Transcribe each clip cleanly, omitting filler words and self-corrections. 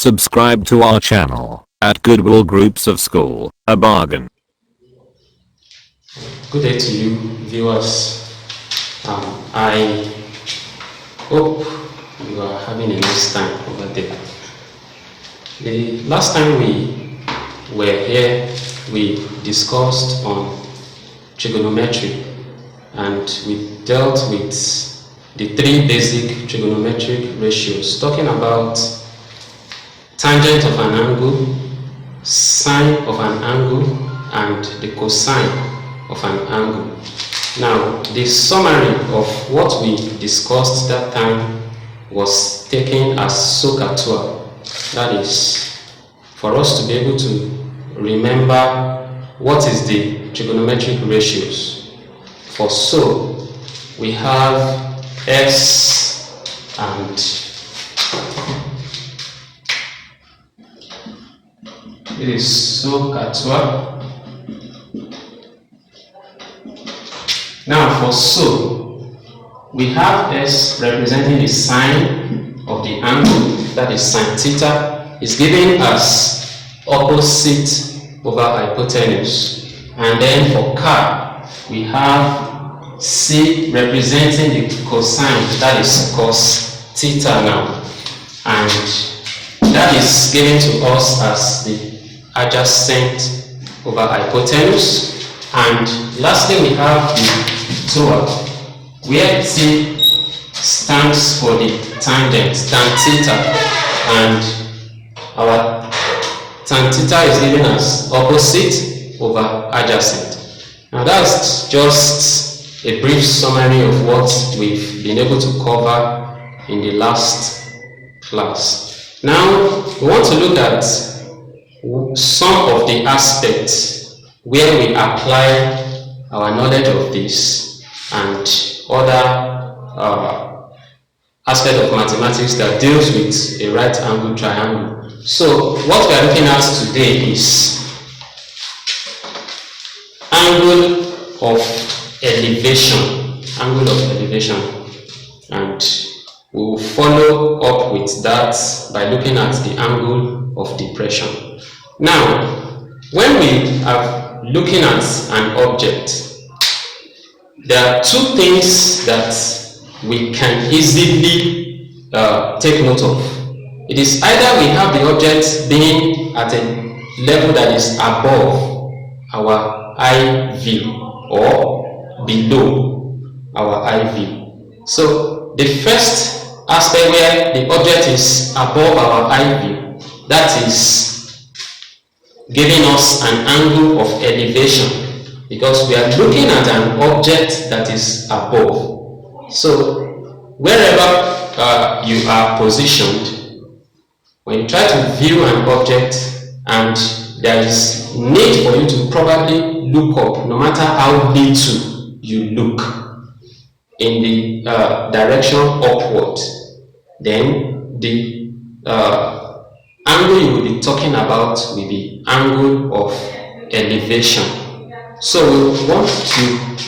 Subscribe to our channel at Goodwill Groups of School, a bargain. Good day to you, viewers. I hope you are having a nice time over there. The last time we were here, we discussed on trigonometry, and we dealt with the three basic trigonometric ratios, talking about tangent of an angle, sine of an angle, and the cosine of an angle. Now, the summary of what we discussed that time was taken as SOHCAHTOA. That is, for us to be able to remember what is the trigonometric ratios. For so, we have S and it is SOHCAHTOA. Now for so, we have S representing the sine of the angle, that is sine theta, is given as opposite over hypotenuse. And then for K, we have C representing the cosine, that is cos theta now. And that is given to us as the adjacent over hypotenuse. And lastly, we have the TOA, where T stands for the tangent, tan theta, and our tan theta is given as opposite over adjacent. Now that's just a brief summary of what we've been able to cover in the last class. Now we want to look at some of the aspects where we apply our knowledge of this and other aspect of mathematics that deals with a right angle triangle. So what we are looking at today is angle of elevation, and we will follow up with that by looking at the angle of depression. Now, when we are looking at an object, there are two things that we can easily take note of. It is either we have the object being at a level that is above our eye view or below our eye view. So the first aspect where the object is above our eye view, that is giving us an angle of elevation, because we are looking at an object that is above. So wherever you are positioned, when you try to view an object and there is need for you to probably look up, no matter how little you look in the direction upward, then the angle you will be talking about will be angle of elevation. So we want to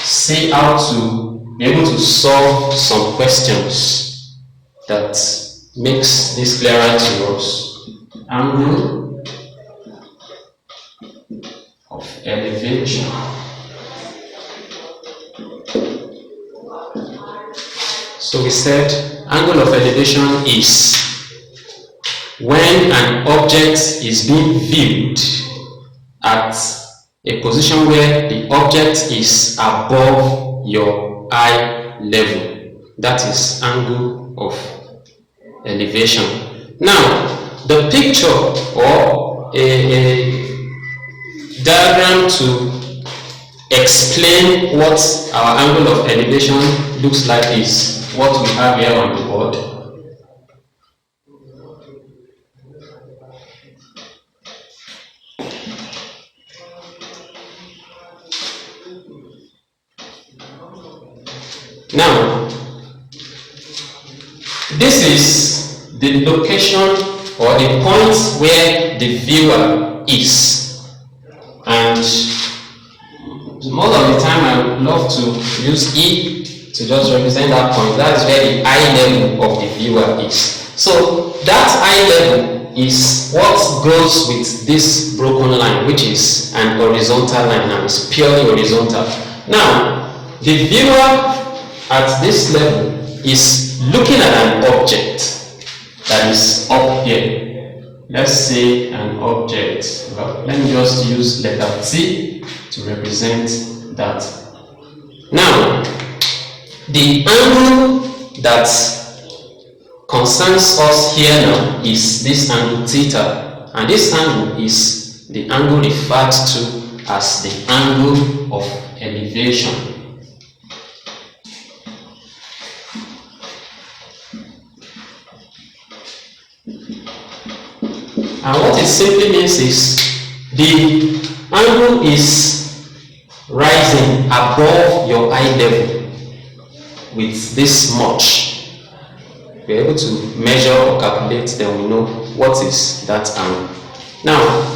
see how to be able to solve some questions that makes this clearer to us. Angle of elevation. So we said angle of elevation is when an object is being viewed at a position where the object is above your eye level. That is angle of elevation. Now, the picture or a diagram to explain what our angle of elevation looks like is what we have here on the board. Now, this is the location or the point where the viewer is, and most of the time I would love to use E to just represent that point. That's where the eye level of the viewer is. So that eye level is what goes with this broken line, which is an horizontal line, and it's purely horizontal. Now, the viewer at this level is looking at an object that is up here. Let's say an object. Well, let me just use letter T to represent that. Now, the angle that concerns us here now is this angle theta, and this angle is the angle referred to as the angle of elevation. And what it simply means is the angle is rising above your eye level with this much. We're able to measure or calculate, then we know what is that angle. Now,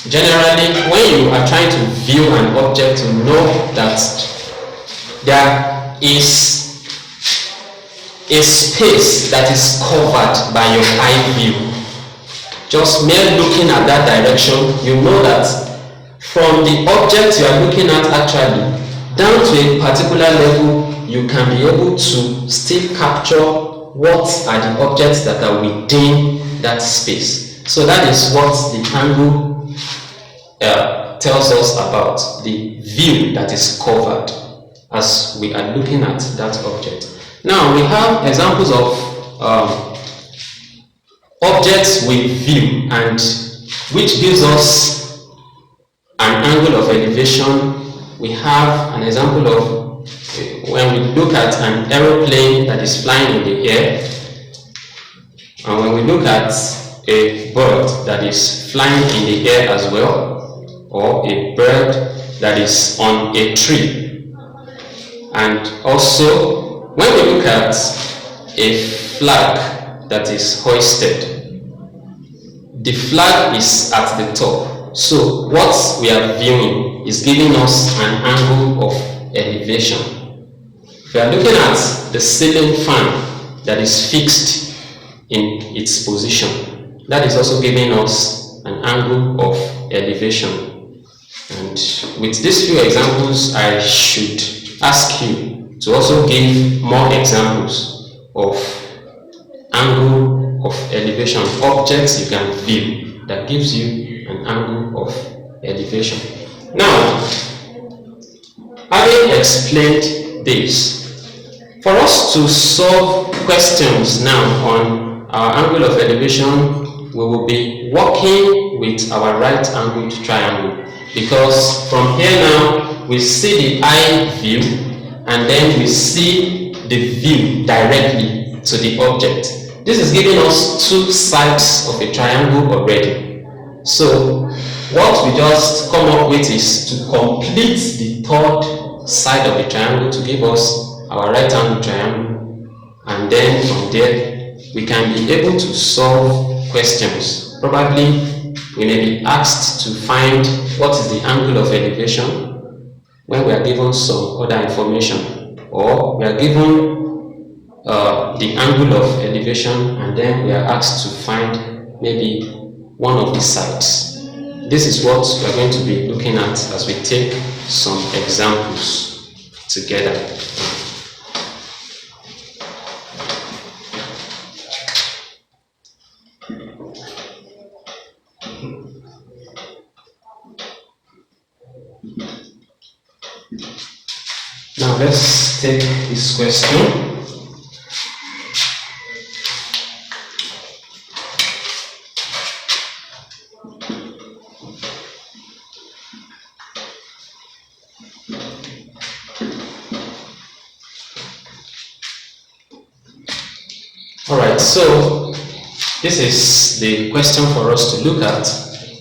generally, when you are trying to view an object, you know that there is a space that is covered by your eye view. Just mere looking at that direction, you know that from the object you are looking at actually down to a particular level, you can be able to still capture what are the objects that are within that space. So that is what the angle tells us about the view that is covered as we are looking at that object. Now we have examples of objects with view, and which gives us an angle of elevation. We have an example of when we look at an aeroplane that is flying in the air, and when we look at a bird that is flying in the air as well, or a bird that is on a tree. And also when we look at a flag that is hoisted, the flag is at the top. So what we are viewing is giving us an angle of elevation. If we are looking at the ceiling fan that is fixed in its position, that is also giving us an angle of elevation. And with these few examples, I should ask you to also give more examples of angle of elevation, objects you can view that gives you an angle of elevation. Now, having explained this, for us to solve questions now on our angle of elevation, we will be working with our right angled triangle, because from here now we see the eye view, and then we see the view directly to the object. This is giving us two sides of a triangle already. So what we just come up with is to complete the third side of the triangle to give us our right angle triangle, and then from there we can be able to solve questions. Probably we may be asked to find what is the angle of elevation when we are given some other information, or we are given the angle of elevation, and then we are asked to find maybe one of the sides. This is what we are going to be looking at as we take some examples together. Now let's take this question. Alright, so this is the question for us to look at.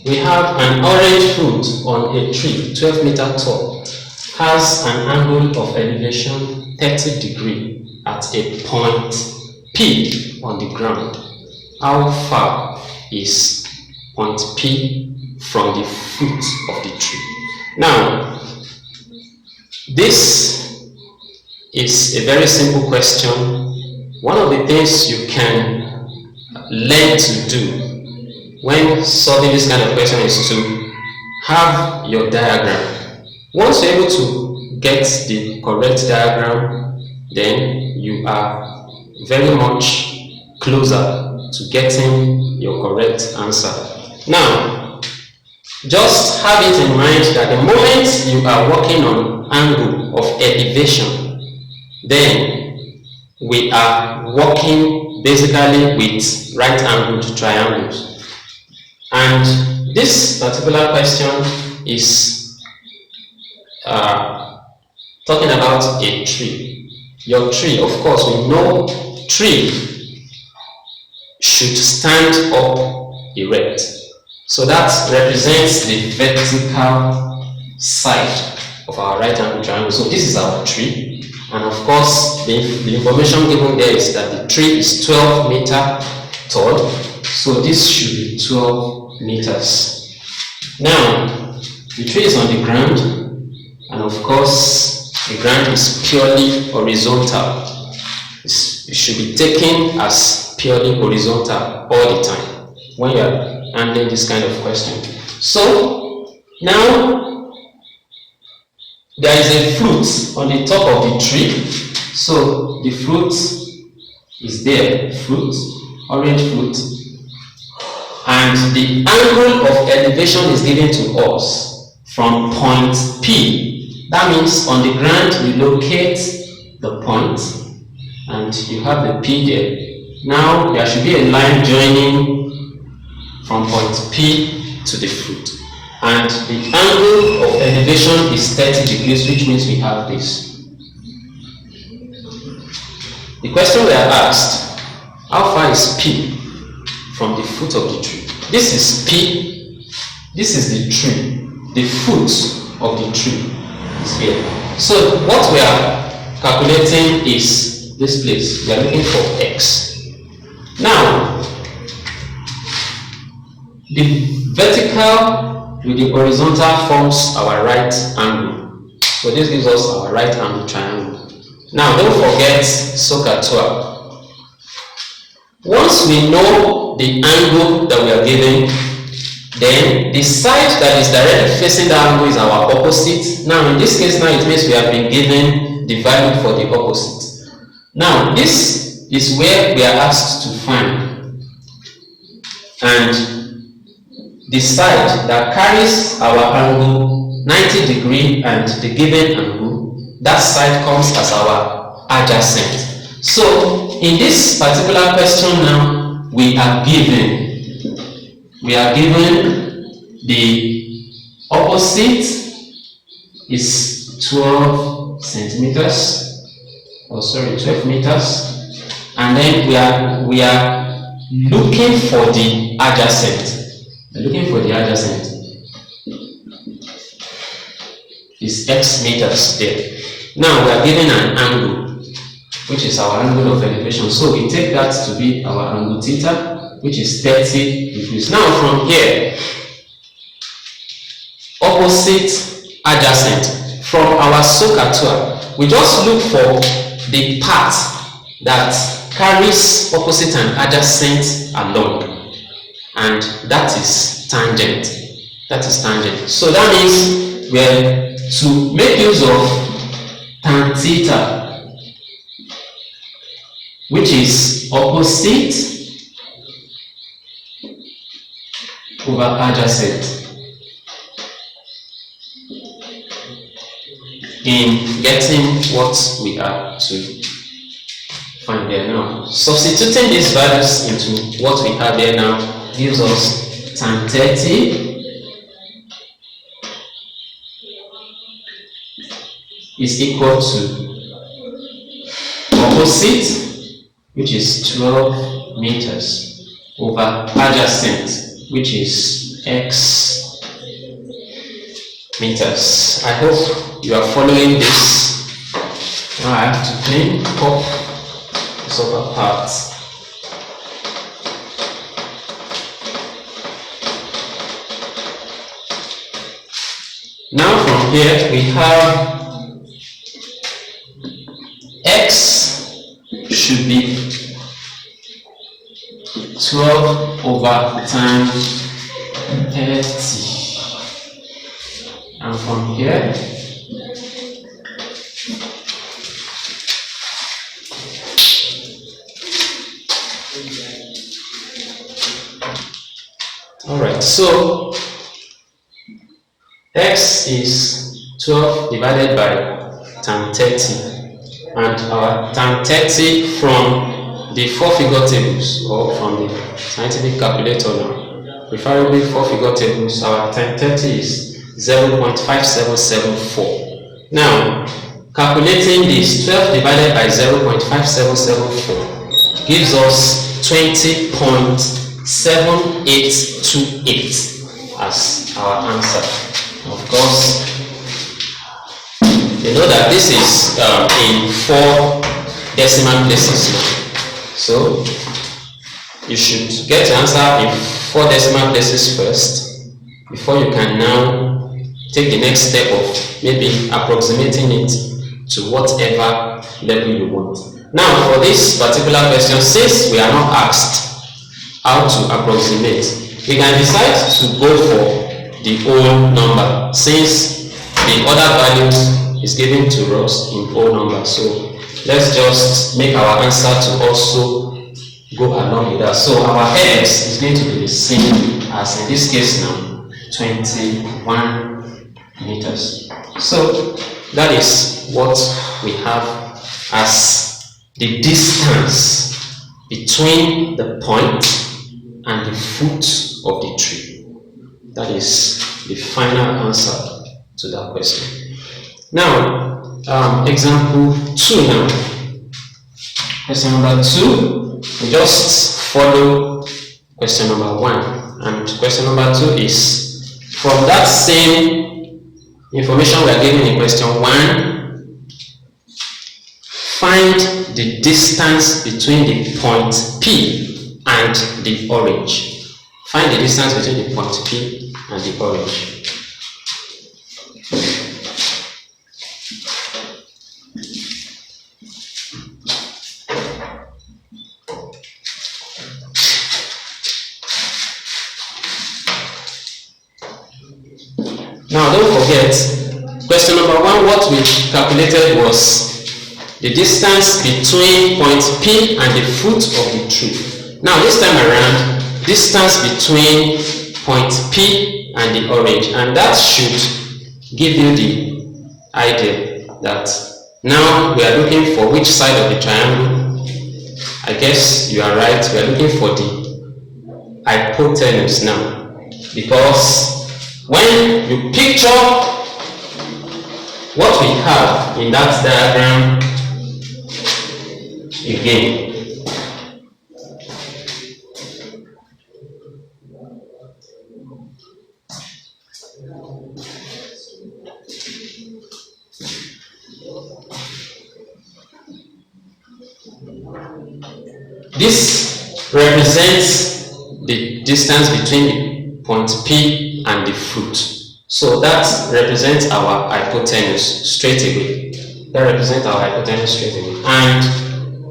We have an orange fruit on a tree, 12 meters tall, has an angle of elevation 30 degrees at a point P on the ground. How far is point P from the foot of the tree? Now, this is a very simple question. One of the things you can learn to do when solving this kind of question is to have your diagram. Once you're able to get the correct diagram, then you are very much closer to getting your correct answer. Now, just have it in mind that the moment you are working on angle of elevation, then we are working basically with right angled triangles. And this particular question is talking about a tree. Your tree, of course, we know tree should stand up erect. So that represents the vertical side of our right angle triangle. So this is our tree, and of course the information given there is that the tree is 12 meters tall. So this should be 12 meters. Now the tree is on the ground, and of course the ground is purely horizontal. It should be taken as purely horizontal all the time when you are handling this kind of question. So now there is a fruit on the top of the tree. So the fruit is there, fruit, orange fruit, and the angle of elevation is given to us from point P. That means on the ground you locate the point and you have the P there. Now there should be a line joining from point P to the fruit, and the angle of elevation is 30 degrees, which means we have this. The question we are asked, how far is P from the foot of the tree? This is P, this is the tree, the foot of the tree is here. So what we are calculating is this place. We are looking for X. Now the vertical with the horizontal forms our right angle. So this gives us our right angle triangle. Now don't forget SOHCAHTOA. Once we know the angle that we are given, then the side that is directly facing the angle is our opposite. Now in this case, now it means we have been given the value for the opposite. Now this is where we are asked to find, and the side that carries our angle 90 degree and the given angle, that side comes as our adjacent. So in this particular question now, we are given the opposite is 12 centimeters, 12 meters, and then we are looking for the adjacent. Is X meters there. Now we are given an angle, which is our angle of elevation. So we take that to be our angle theta, which is 30 degrees. Now from here, opposite, adjacent, from our SOHCAHTOA, we just look for the part that carries opposite and adjacent along, and that is tangent. So that means we are to make use of tan theta, which is opposite over adjacent, in getting what we are to find there. Now substituting these values into what we have here now gives us tan 30 is equal to opposite, which is 12 meters, over adjacent, which is X meters. I hope you are following this. Now I have to clean up this upper part. Now from here we have X should be 12 over tan 30. And from here, alright, so x is 12 divided by tan 30, and our tan 30 from the 4-figure tables, or from the scientific calculator now, preferably 4-figure tables, our tan 30 is 0.5774. Now, calculating this, 12 divided by 0.5774 gives us 20.7828 as our answer. Of course, you know that this is in 4 decimal places now. So, you should get your answer in 4 decimal places first, before you can now take the next step of maybe approximating it to whatever level you want. Now, for this particular question, since we are not asked how to approximate, we can decide to go for the whole number, since the other values is given to us in whole number. So let's just make our answer to also go along with that. So our x is going to be the same as in this case now, 21 meters. So that is what we have as the distance between the point and the foot of the tree. That is the final answer to that question. Now, example 2 now. Question number 2, we just follow question number 1. And question number 2 is, from that same information we are given in question 1, find the distance between the point P and the orange. Find the distance between the point P and the orange. Now, don't forget, question number 1, what we calculated was the distance between point P and the foot of the tree. Now, this time around, distance between point P and the orange, and that should give you the idea that now we are looking for which side of the triangle. I guess you are right, we are looking for the hypotenuse now, because when you picture what we have in that diagram again, this represents the distance between the point P and the foot. So that represents our hypotenuse straight away. And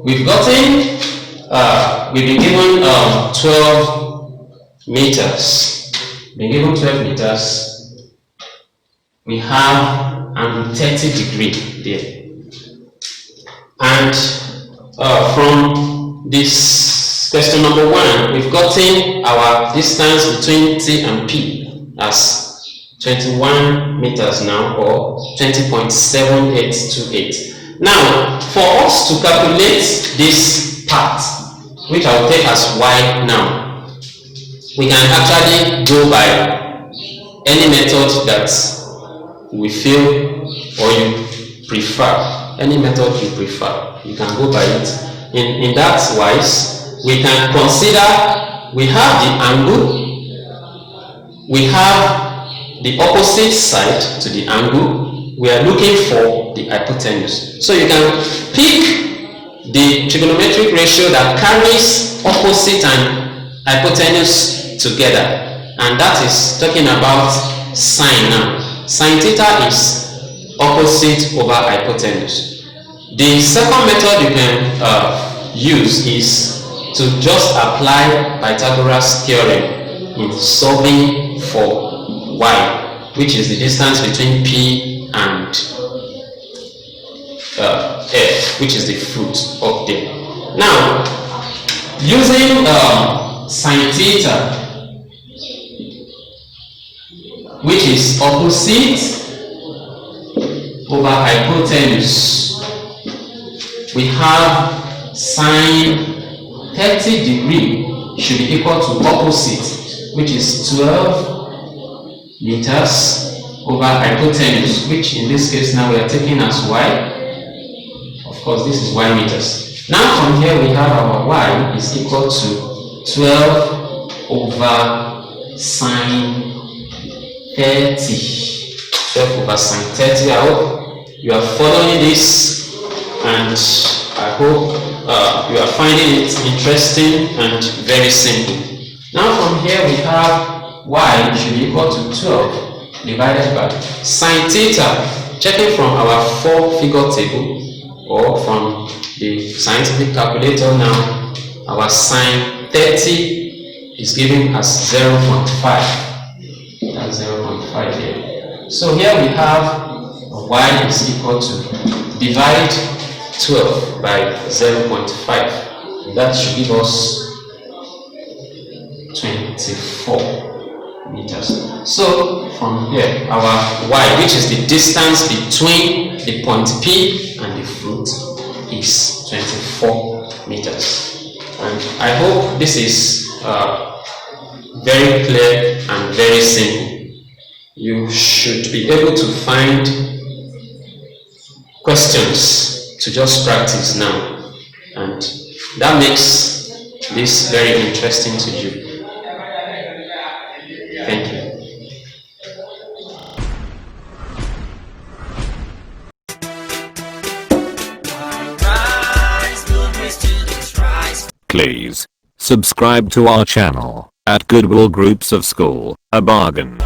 we've gotten, we've been given 12 meters. We have angle 30 degree there. And from this question number 1, we've gotten our distance between T and P as 21 meters now, or 20.7828. Now, for us to calculate this part, which I will take as y now, we can actually go by any method that we feel or you prefer. Any method you prefer, you can go by it. In that wise, we can consider we have the angle, we have the opposite side to the angle, we are looking for the hypotenuse. So you can pick the trigonometric ratio that carries opposite and hypotenuse together, and that is talking about sine now. Sine theta is opposite over hypotenuse. The second method you can use is to just apply Pythagoras theorem in solving for y, which is the distance between P and F, which is the fruit up there. Now, using sine theta, which is opposite over hypotenuse, we have sine 30 degree should be equal to opposite, which is 12 meters over hypotenuse, which in this case now we are taking as y. Of course, this is y meters. Now from here we have our y is equal to 12 over sine 30. 12 over sine 30. I hope you are following this, and I hope you are finding it interesting and very simple. Now from here we have y should be equal to 12 divided by sine theta. Checking from our 4-figure table or from the scientific calculator now, our sine 30 is given as 0.5. That's 0.5 here. So here we have y is equal to divide 12 by 0.5. That should give us 24 meters. So from here, our y, which is the distance between the point P and the fruit, is 24 meters. And I hope this is very clear and very simple. You should be able to find questions to just practice now, and that makes this very interesting to you. Thank you. Please subscribe to our channel at Goodwill Groups of School, a bargain.